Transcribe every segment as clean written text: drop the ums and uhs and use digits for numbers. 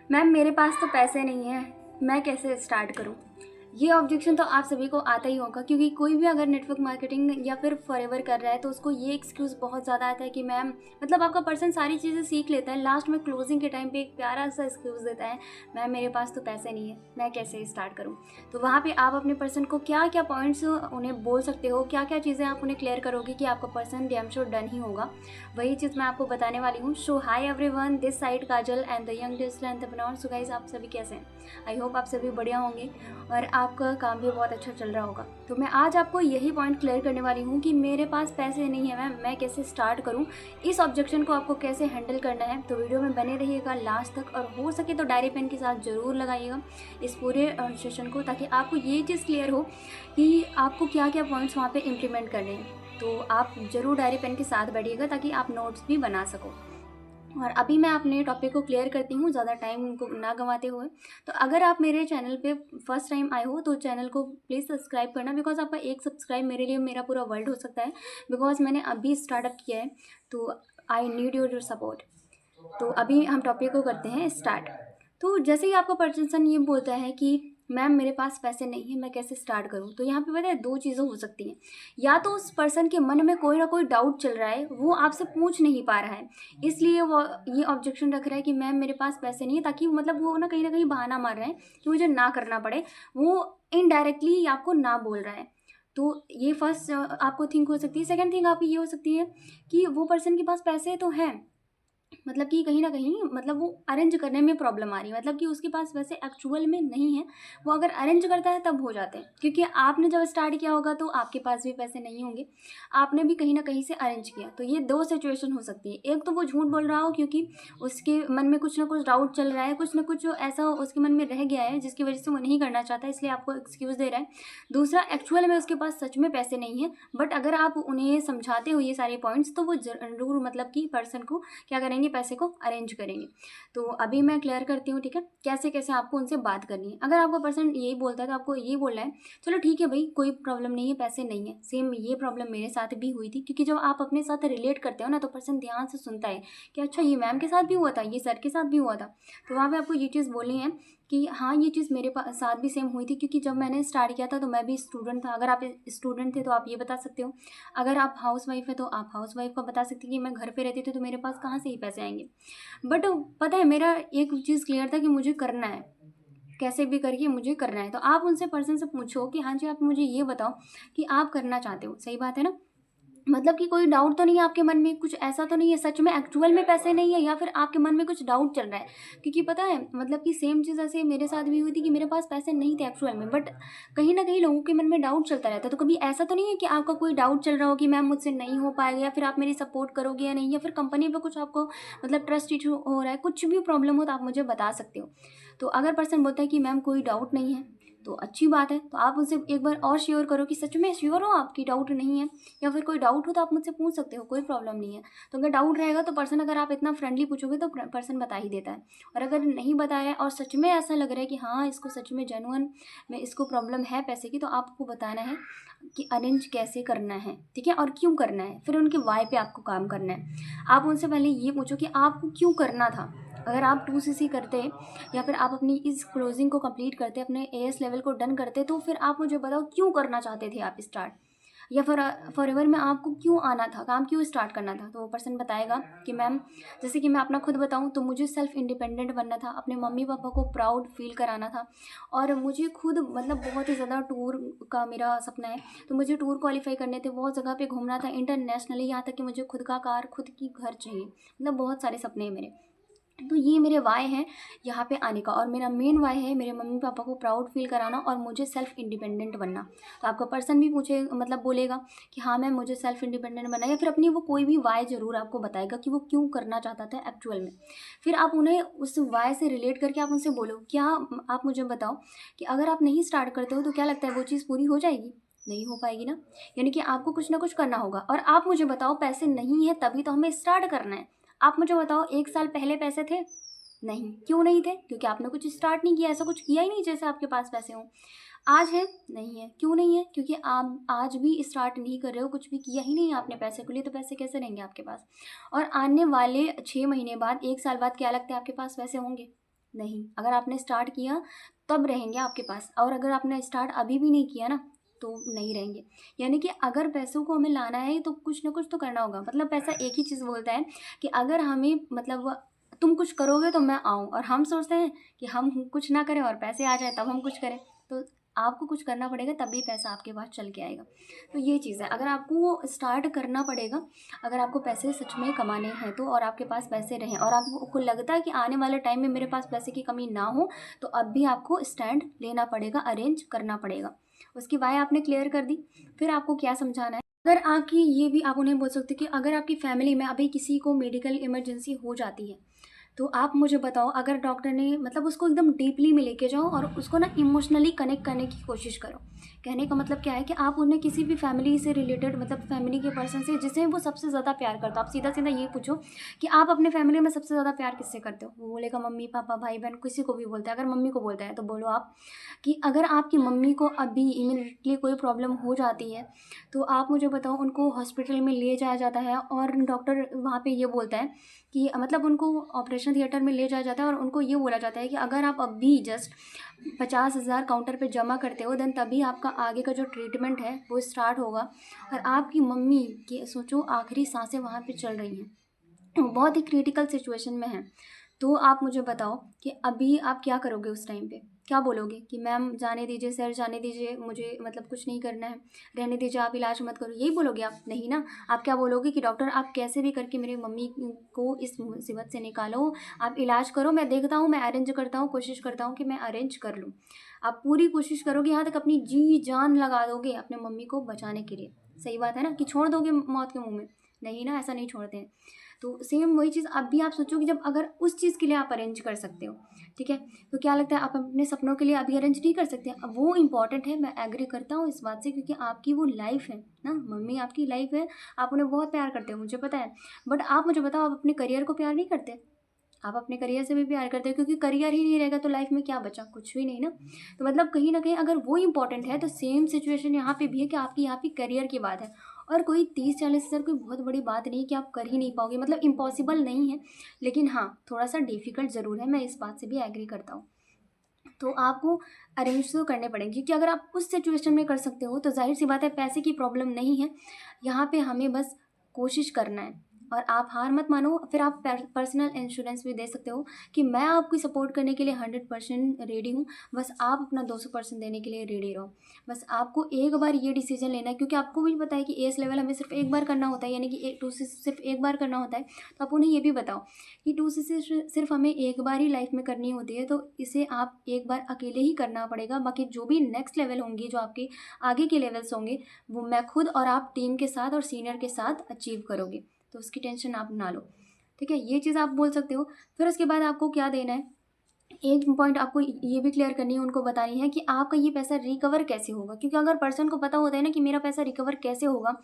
Ma'am मेरे पास तो पैसे नहीं है, मैं कैसे स्टार्ट करूं? ये ऑब्जेक्शन तो आप सभी को आता ही होगा, क्योंकि कोई भी अगर नेटवर्क मार्केटिंग या फिर फॉरएवर कर रहा है तो उसको ये एक्सक्यूज़ बहुत ज़्यादा आता है कि मैम मतलब आपका पर्सन सारी चीज़ें सीख लेता है, लास्ट में क्लोजिंग के टाइम पे एक प्यारा सा एक्सक्यूज़ देता है, मैम मेरे पास तो पैसे नहीं है, मैं कैसे स्टार्ट करूँ? तो वहाँ पे आप अपने पर्सन को क्या क्या पॉइंट्स उन्हें बोल सकते हो, क्या क्या चीज़ें आप उन्हें क्लियर करोगे कि आपका पर्सन डैम श्योर डन ही होगा, वही चीज़ मैं आपको बताने वाली हूँ। So hi everyone, this side Kajal and the young digital entrepreneur. So guys, आप सभी कैसे हैं? आई होप आप सभी बढ़िया होंगे और आपका काम भी बहुत अच्छा चल रहा होगा। तो मैं आज आपको यही पॉइंट क्लियर करने वाली हूँ कि मेरे पास पैसे नहीं है मैम, मैं कैसे स्टार्ट करूँ, इस ऑब्जेक्शन को आपको कैसे हैंडल करना है। तो वीडियो में बने रहिएगा लास्ट तक और हो सके तो डायरी पेन के साथ ज़रूर लगाइएगा इस पूरे सेशन को, ताकि आपको ये चीज़ क्लियर हो कि आपको क्या क्या पॉइंट्स वहाँ पर इम्प्लीमेंट करने हैं। तो आप ज़रूर डायरी पेन के साथ बैठिएगा ताकि आप नोट्स भी बना सको। और अभी मैं अपने टॉपिक को क्लियर करती हूँ ज़्यादा टाइम को ना गंवाते हुए। तो अगर आप मेरे चैनल पे फर्स्ट टाइम आए हो तो चैनल को प्लीज़ सब्सक्राइब करना, बिकॉज आपका एक सब्सक्राइब मेरे लिए मेरा पूरा वर्ल्ड हो सकता है, बिकॉज मैंने अभी स्टार्टअप किया है। तो आई नीड योर सपोर्ट। तो अभी हम टॉपिक को करते हैं स्टार्ट। तो जैसे ही आपका पर्सन ये बोलता है कि मैम मेरे पास पैसे नहीं है, मैं कैसे स्टार्ट करूं, तो यहाँ पे पता है दो चीज़ें हो सकती हैं। या तो उस पर्सन के मन में कोई ना कोई डाउट चल रहा है, वो आपसे पूछ नहीं पा रहा है, इसलिए वो ये ऑब्जेक्शन रख रहा है कि मैम मेरे पास पैसे नहीं है, ताकि मतलब वो ना कहीं बहाना मार रहे हैं कि मुझे ना करना पड़े, वो इनडायरेक्टली आपको ना बोल रहा है। तो ये फर्स्ट आपको थिंक हो सकती है। सेकेंड थिंग आपकी ये हो सकती है कि वो पर्सन के पास पैसे तो हैं, मतलब कि कहीं न कहीं मतलब वो अरेंज करने में प्रॉब्लम आ रही है, मतलब कि उसके पास वैसे एक्चुअल में नहीं है, वो अगर अरेंज करता है तब हो जाते हैं। क्योंकि आपने जब स्टार्ट किया होगा तो आपके पास भी पैसे नहीं होंगे, आपने भी कहीं न कहीं से अरेंज किया। तो ये 2 सिचुएशन हो सकती है, एक तो वो झूठ बोल रहा हो क्योंकि उसके मन में कुछ न कुछ डाउट चल रहा है, कुछ न कुछ ऐसा उसके मन में रह गया है जिसकी वजह से वो नहीं करना चाहता, इसलिए आपको एक्सक्यूज़ दे रहा है। दूसरा, एक्चुअल में उसके पास सच में पैसे नहीं है, बट अगर आप उन्हें समझाते हो ये सारे पॉइंट्स तो वो ज़रूर मतलब कि पर्सन को क्या करेंगे, पैसे को अरेंज करेंगे। तो अभी मैं क्लियर करती हूँ, ठीक है, कैसे कैसे आपको उनसे बात करनी है। अगर आपका पर्सन यही बोलता है तो आपको ये बोलना है, चलो ठीक है भाई, कोई प्रॉब्लम नहीं है, पैसे नहीं है। सेम ये प्रॉब्लम मेरे साथ भी हुई थी, क्योंकि जब आप अपने साथ रिलेट करते हो ना तो पर्सन ध्यान से सुनता है कि अच्छा ये मैम के साथ भी हुआ था, ये सर के साथ भी हुआ था। तो वहाँ पर आपको ये चीज़ बोलनी है कि हाँ ये चीज़ मेरे साथ भी सेम हुई थी, क्योंकि जब मैंने स्टार्ट किया था तो मैं भी स्टूडेंट था। अगर आप स्टूडेंट थे तो आप ये बता सकते हो, अगर आप हाउस वाइफ है तो आप हाउस वाइफ का बता सकते हैं कि मैं घर पे रहती थी तो मेरे पास कहाँ से ही पैसे आएंगे। बट पता है मेरा एक चीज़ क्लियर था कि मुझे करना है, कैसे भी करके मुझे करना है। तो आप उनसे पर्सन से पूछो कि हाँ जी आप मुझे ये बताओ कि आप करना चाहते हो, सही बात है ना। मतलब कि कोई डाउट तो नहीं है आपके मन में, कुछ ऐसा तो नहीं है सच में एक्चुअल में पैसे नहीं है, या फिर आपके मन में कुछ डाउट चल रहा है। क्योंकि पता है मतलब कि सेम चीज़ ऐसे मेरे साथ भी हुई थी कि मेरे पास पैसे नहीं थे एक्चुअल में, बट कहीं ना कहीं लोगों के मन में डाउट चलता रहता है। तो कभी ऐसा तो नहीं है कि आपका कोई डाउट चल रहा हो कि मैम मुझसे नहीं हो पाएगा, या फिर आप मेरी सपोर्ट करोगे या नहीं, या फिर कंपनी पे कुछ आपको मतलब ट्रस्ट इशू हो रहा है, कुछ भी प्रॉब्लम हो तो आप मुझे बता सकते हो। तो अगर पर्सन बोलता है कि मैम कोई डाउट नहीं है तो अच्छी बात है, तो आप उनसे एक बार और श्योर करो कि सच में श्योर हो आपकी डाउट नहीं है, या फिर कोई डाउट हो तो आप मुझसे पूछ सकते हो, कोई प्रॉब्लम नहीं है। तो अगर डाउट रहेगा तो पर्सन, अगर आप इतना फ्रेंडली पूछोगे तो पर्सन बता ही देता है। और अगर नहीं बताया और सच में ऐसा लग रहा है कि हाँ इसको सच में जेन्युइन में इसको प्रॉब्लम है पैसे की, तो आपको बताना है कि अरेंज कैसे करना है, ठीक है, और क्यों करना है। फिर उनके वाई पे आपको काम करना है। आप उनसे पहले ये पूछो कि आपको क्यों करना था। अगर आप 2cc करते या फिर आप अपनी इस क्लोजिंग को कंप्लीट करते, अपने एएस लेवल को डन करते, तो फिर आप मुझे बताओ क्यों करना चाहते थे आप स्टार्ट, या फिर फॉरएवर में आपको क्यों आना था, काम क्यों स्टार्ट करना था। तो वो पर्सन बताएगा कि मैम जैसे कि मैं अपना खुद बताऊं तो मुझे सेल्फ इंडिपेंडेंट बनना था, अपने मम्मी पापा को प्राउड फील कराना था, और मुझे खुद मतलब बहुत ही ज़्यादा टूर का मेरा सपना है। तो मुझे टूर क्वालिफाई करने थे, बहुत जगह पे घूमना था इंटरनेशनली, यहाँ तक कि मुझे खुद का कार, खुद की घर चाहिए, मतलब बहुत सारे सपने हैं मेरे। तो ये मेरे वाई हैं यहाँ पे आने का, और मेरा मेन वाई है मेरे मम्मी पापा को प्राउड फील कराना और मुझे सेल्फ इंडिपेंडेंट बनना। तो आपका पर्सन भी पूछे मतलब बोलेगा कि हाँ मैम मुझे सेल्फ इंडिपेंडेंट बनना, या फिर अपनी वो कोई भी वाई ज़रूर आपको बताएगा कि वो क्यों करना चाहता था एक्चुअल में। फिर आप उन्हें उस वाई से रिलेट करके आप उनसे बोलो, क्या आप मुझे बताओ कि अगर आप नहीं स्टार्ट करते हो तो क्या लगता है वो चीज़ पूरी हो जाएगी? नहीं हो पाएगी ना। यानी कि आपको कुछ ना कुछ करना होगा। और आप मुझे बताओ पैसे नहीं है तभी तो हमें स्टार्ट करना है। आप मुझे बताओ 1 साल पहले पैसे थे? नहीं। क्यों नहीं थे? क्योंकि आपने कुछ स्टार्ट नहीं किया, ऐसा कुछ किया ही नहीं जैसे आपके पास पैसे हों। आज है? नहीं है। क्यों नहीं है? क्योंकि आप आज भी स्टार्ट नहीं कर रहे हो, कुछ भी किया ही नहीं है आपने पैसे के लिए, तो पैसे कैसे रहेंगे आपके पास? और आने वाले 6 महीने बाद, 1 साल बाद क्या लगता है आपके पास पैसे होंगे? नहीं, अगर आपने स्टार्ट किया तब रहेंगे आपके पास, और अगर आपने स्टार्ट अभी भी नहीं किया ना तो नहीं रहेंगे। यानी कि अगर पैसों को हमें लाना है तो कुछ ना कुछ तो करना होगा। मतलब पैसा एक ही चीज़ बोलता है कि अगर हमें मतलब तुम कुछ करोगे तो मैं आऊँ, और हम सोचते हैं कि हम कुछ ना करें और पैसे आ जाए तब हम कुछ करें। तो आपको कुछ करना पड़ेगा तभी पैसा आपके पास चल के आएगा। तो ये चीज़ है, अगर आपको स्टार्ट करना पड़ेगा, अगर आपको पैसे सच में कमाने हैं तो, और आपके पास पैसे रहें और आपको लगता है कि आने वाले टाइम में मेरे पास पैसे की कमी ना हो, तो अब भी आपको स्टैंड लेना पड़ेगा, अरेंज करना पड़ेगा। उसकी वाय आपने क्लियर कर दी। फिर आपको क्या समझाना है, अगर आपकी ये भी आप उन्हें बोल सकते हो कि अगर आपकी फैमिली में अभी किसी को मेडिकल इमरजेंसी हो जाती है तो आप मुझे बताओ, अगर डॉक्टर ने मतलब उसको एकदम डीपली में लेके जाओ और उसको ना इमोशनली कनेक्ट करने की कोशिश करो। कहने का मतलब क्या है कि आप उन्हें किसी भी फैमिली से रिलेटेड, मतलब फैमिली के पर्सन से जिसे वो सबसे ज़्यादा प्यार करता हो, आप सीधा सीधा ये पूछो कि आप अपने फैमिली में सबसे ज़्यादा प्यार किससे करते हो। वो बोलेगा मम्मी पापा भाई बहन, किसी को भी बोलता है। अगर मम्मी को बोलता है तो बोलो आप कि अगर आपकी मम्मी को अभी इमीडिएटली कोई प्रॉब्लम हो जाती है तो आप मुझे बताओ, उनको हॉस्पिटल में ले जाया जाता है और डॉक्टर वहाँ पे ये बोलता है कि मतलब उनको ऑपरेशन थिएटर में ले जाया जाता है और उनको ये बोला जाता है कि अगर आप अभी जस्ट 50,000 काउंटर पे जमा करते हो देन तभी आपका आगे का जो ट्रीटमेंट है वो स्टार्ट होगा। और आपकी मम्मी की सोचो आखिरी सांसें वहाँ पे चल रही हैं, वो बहुत ही क्रिटिकल सिचुएशन में है। तो आप मुझे बताओ कि अभी आप क्या करोगे उस टाइम पे, क्या बोलोगे कि मैम जाने दीजिए, सर जाने दीजिए, मुझे मतलब कुछ नहीं करना है, रहने दीजिए, आप इलाज मत करो, यही बोलोगे आप? नहीं ना, आप क्या बोलोगे कि डॉक्टर आप कैसे भी करके मेरी मम्मी को इस मुसीबत से निकालो, आप इलाज करो, मैं देखता हूँ, मैं अरेंज करता हूँ, कोशिश करता हूँ कि मैं अरेंज कर लूँ। आप पूरी कोशिश करोगे, यहाँ तक अपनी जी जान लगा दोगे अपने मम्मी को बचाने के लिए। सही बात है ना कि छोड़ दोगे मौत के मुँह में? नहीं ना, ऐसा नहीं छोड़ते हैं। तो सेम वही चीज़ अब भी आप सोचो कि जब अगर उस चीज़ के लिए आप अरेंज कर सकते हो, ठीक है, तो क्या लगता है आप अपने सपनों के लिए अभी अरेंज नहीं कर सकते? अब वो इम्पॉर्टेंट है, मैं एग्री करता हूँ इस बात से, क्योंकि आपकी वो लाइफ है ना, मम्मी आपकी लाइफ है, आप उन्हें बहुत प्यार करते हो, मुझे पता है। बट आप मुझे बताओ, आप अपने करियर को प्यार नहीं करते? आप अपने करियर से भी प्यार करते हो, क्योंकि करियर ही नहीं रहेगा तो लाइफ में क्या बचा? कुछ भी नहीं ना। तो मतलब कहीं ना कहीं अगर वो इंपॉर्टेंट है तो सेम सिचुएशन यहाँ पे भी है कि आपकी यहाँ पे करियर की बात है। और कोई 30-40 हज़ार कोई बहुत बड़ी बात नहीं कि आप कर ही नहीं पाओगे, मतलब इम्पॉसिबल नहीं है, लेकिन हाँ थोड़ा सा डिफिकल्ट ज़रूर है, मैं इस बात से भी एग्री करता हूँ। तो आपको अरेंज तो करने पड़ेंगे, क्योंकि अगर आप उस सिचुएशन में कर सकते हो तो जाहिर सी बात है पैसे की प्रॉब्लम नहीं है। यहाँ पे हमें बस कोशिश करना है, और आप हार मत मानो। फिर आप पर्सनल इंश्योरेंस भी दे सकते हो कि मैं आपकी सपोर्ट करने के लिए 100% रेडी हूँ, बस आप अपना 200% देने के लिए रेडी रहो। बस आपको एक बार ये डिसीजन लेना है, क्योंकि आपको भी पता है कि एस लेवल हमें सिर्फ एक बार करना होता है, यानी कि 2 से सिर्फ एक बार करना होता है। तो आप उन्हें ये भी बताओ कि 2 से सिर्फ हमें एक बार ही लाइफ में करनी होती है, तो इसे आप एक बार अकेले ही करना पड़ेगा। बाकी जो भी नेक्स्ट लेवल होंगी, जो आपके आगे के लेवल्स होंगे, वो मैं खुद और आप टीम के साथ और सीनियर के साथ अचीव करोगे, तो उसकी टेंशन आप ना लो। ठीक है, ये चीज़ आप बोल सकते हो। फिर उसके बाद आपको क्या देना है, एक पॉइंट आपको ये भी क्लियर करनी है, उनको बतानी है कि आपका ये पैसा रिकवर कैसे होगा। क्योंकि अगर पर्सन को पता होता है ना कि मेरा पैसा रिकवर कैसे होगा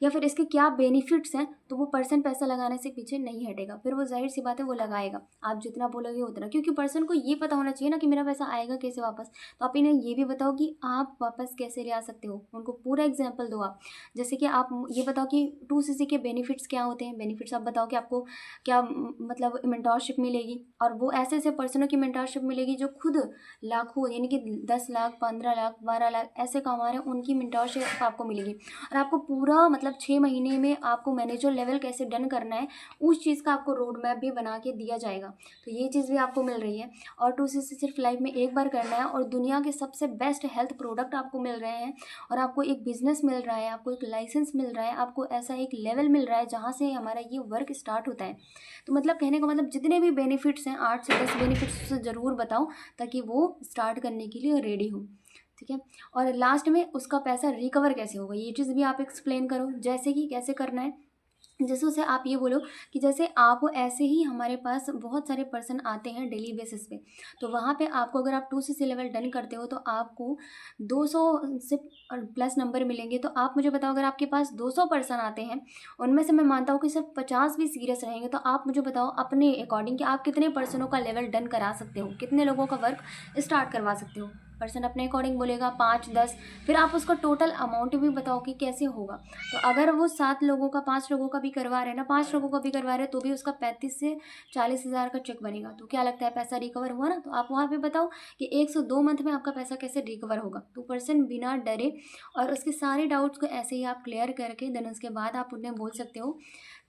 या फिर इसके क्या बेनिफिट्स हैं, तो वो पर्सन पैसा लगाने से पीछे नहीं हटेगा। फिर वो जाहिर सी बात है वो लगाएगा, आप जितना बोलोगे उतना, क्योंकि पर्सन को ये पता होना चाहिए ना कि मेरा पैसा आएगा कैसे वापस। तो आप इन्हें ये भी बताओ कि आप वापस कैसे ले आ सकते हो, उनको पूरा एग्जाम्पल दो आप। जैसे कि आप ये बताओ कि 2CC के बेनिफिट्स क्या होते हैं। बेनिफिट्स आप बताओ कि आपको क्या मतलब मेंटोरशिप मिलेगी, और वो ऐसे ऐसे पर्सनों की मेंटोरशिप मिलेगी जो खुद लाखों यानी कि 10 लाख 15 लाख 12 लाख ऐसे कमा रहे हैं, उनकी मेंटोरशिप आपको मिलेगी। और आपको पूरा मतलब 6 महीने में आपको मैनेजर लेवल कैसे डन करना है, उस चीज़ का आपको रोड मैप भी बना के दिया जाएगा। तो ये चीज़ भी आपको मिल रही है। और 2CC सिर्फ लाइफ में एक बार करना है, और दुनिया के सबसे बेस्ट हेल्थ प्रोडक्ट आपको मिल रहे हैं, और आपको एक बिजनेस मिल रहा है, आपको एक लाइसेंस मिल रहा है, आपको ऐसा एक लेवल मिल रहा है जहाँ से हमारा ये वर्क स्टार्ट होता है। तो मतलब कहने का मतलब जितने भी बेनिफिट्स हैं 8 से 10 बेनिफिट्स ज़रूर बताओ, ताकि वो स्टार्ट करने के लिए रेडी हो। ठीक है, और लास्ट में उसका पैसा रिकवर कैसे होगा, ये चीज़ भी आप एक्सप्लेन करो। जैसे कि कैसे करना है, जैसे उसे आप ये बोलो कि जैसे आप ऐसे ही हमारे पास बहुत सारे पर्सन आते हैं डेली बेसिस पे, तो वहाँ पे आपको अगर आप 2CC लेवल डन करते हो तो आपको 200 से प्लस नंबर मिलेंगे। तो आप मुझे बताओ, अगर आपके पास 200 पर्सन आते हैं, उनमें से मैं मानता हूँ कि सिर्फ 50 भी सीरियस रहेंगे, तो आप मुझे बताओ अपने अकॉर्डिंग कि आप कितने पर्सनों का लेवल डन करा सकते हो, कितने लोगों का वर्क स्टार्ट करवा सकते हो। पर्सन अपने अकॉर्डिंग बोलेगा 5 10, फिर आप उसका टोटल अमाउंट भी बताओ कि कैसे होगा। तो अगर वो 7 लोगों का 5 लोगों का भी करवा रहे हैं ना, 5 लोगों का भी करवा रहे हैं, तो भी उसका 35 से 40 हज़ार का चेक बनेगा। तो क्या लगता है, पैसा रिकवर हुआ ना। तो आप वहाँ पे बताओ कि 102 मंथ में आपका पैसा कैसे रिकवर होगा। तो पर्सन बिना डरे और उसके सारे डाउट्स को ऐसे ही आप क्लियर करके देन उसके बाद आप उन्हें बोल सकते हो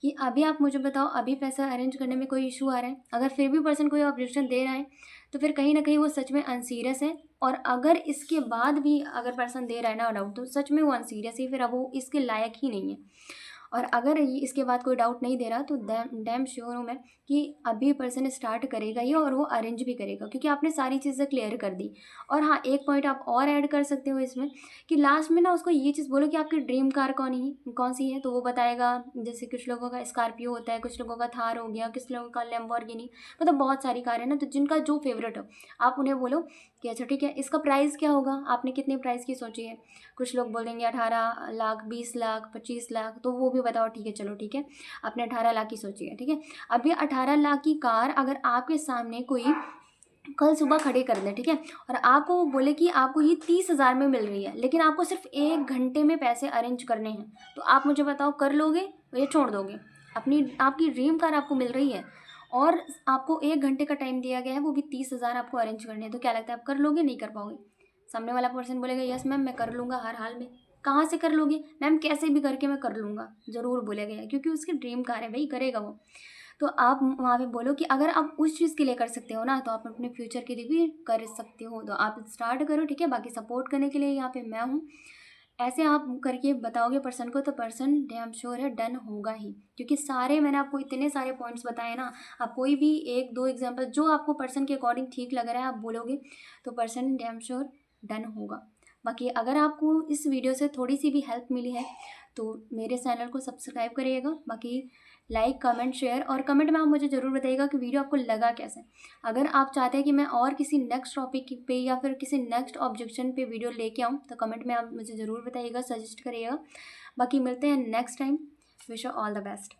कि अभी आप मुझे बताओ, अभी पैसा अरेंज करने में कोई इशू आ रहा है। अगर फिर भी पर्सन कोई ऑब्जेक्शन दे रहा है तो फिर कहीं ना कहीं वो सच में अनसीरियस है। और अगर इसके बाद भी अगर पर्सन दे रहा है ना डाउट, तो सच में वो अनसीरियस है, फिर अब वो इसके लायक ही नहीं है। और अगर इसके बाद कोई डाउट नहीं दे रहा तो डैम श्योर हूँ मैं कि अभी पर्सन स्टार्ट करेगा ही और वो अरेंज भी करेगा, क्योंकि आपने सारी चीज़ें क्लियर कर दी। और हाँ, एक पॉइंट आप और ऐड कर सकते हो इसमें कि लास्ट में ना उसको ये चीज़ बोलो कि आपकी ड्रीम कार कौन सी है। तो वो बताएगा, जैसे कुछ लोगों का स्कॉर्पियो होता है, कुछ लोगों का थार हो गया, कुछ लोगों का लैम्बोर्गिनी, मतलब बहुत सारी कार है ना। तो जिनका जो फेवरेट हो आप उन्हें बोलो कि अच्छा ठीक है, इसका प्राइस क्या होगा, आपने कितने प्राइस की सोची है। कुछ लोग बोलेंगे 18 लाख, 20 लाख, 25 लाख, तो वो भी बताओ ठीक है, चलो ठीक है, आपने 18 लाख की सोची है, ठीक है। अब ये 18 लाख की कार अगर आपके सामने कोई कल सुबह खड़े कर दे, ठीक है, और आपको वो बोले कि आपको ये 30 हज़ार में मिल रही है, लेकिन आपको सिर्फ 1 घंटे में पैसे अरेंज करने हैं, तो आप मुझे बताओ कर लोगे या छोड़ दोगे। आपकी ड्रीम कार आपको मिल रही है और आपको 1 घंटे का टाइम दिया गया है, वो भी 30 हज़ार आपको अरेंज करने हैं, तो क्या लगता है आप कर लोगे, नहीं कर पाओगे। सामने वाला पर्सन बोलेगा यस मैम मैं कर लूँगा हर हाल में। कहाँ से कर लोगे मैम, कैसे भी करके मैं कर लूँगा, ज़रूर बोलेगा, क्योंकि उसकी ड्रीम कार है भाई, करेगा वो। तो आप वहाँ पे बोलो कि अगर आप उस चीज़ के लिए कर सकते हो ना, तो आप अपने फ्यूचर के लिए भी कर सकते हो। तो आप स्टार्ट करो, ठीक है। बाकी सपोर्ट करने के लिए यहाँ पे मैं हूँ। ऐसे आप करके बताओगे पर्सन को, तो पर्सन डैम श्योर है डन होगा ही, क्योंकि सारे मैंने आपको इतने सारे पॉइंट्स बताए ना। आप कोई भी 1 2 एग्जाम्पल जो आपको पर्सन के अकॉर्डिंग ठीक लग रहा है आप बोलोगे, तो पर्सन डैम श्योर डन होगा। बाकी अगर आपको इस वीडियो से थोड़ी सी भी हेल्प मिली है तो मेरे चैनल को सब्सक्राइब करिएगा। बाकी लाइक कमेंट शेयर, और कमेंट में आप मुझे ज़रूर बताइएगा कि वीडियो आपको लगा कैसे। अगर आप चाहते हैं कि मैं और किसी नेक्स्ट टॉपिक पे या फिर किसी नेक्स्ट ऑब्जेक्शन पे वीडियो लेके आऊँ, तो कमेंट में आप मुझे ज़रूर बताइएगा, सजेस्ट करिएगा। बाकी मिलते हैं next time. Wish you all the best.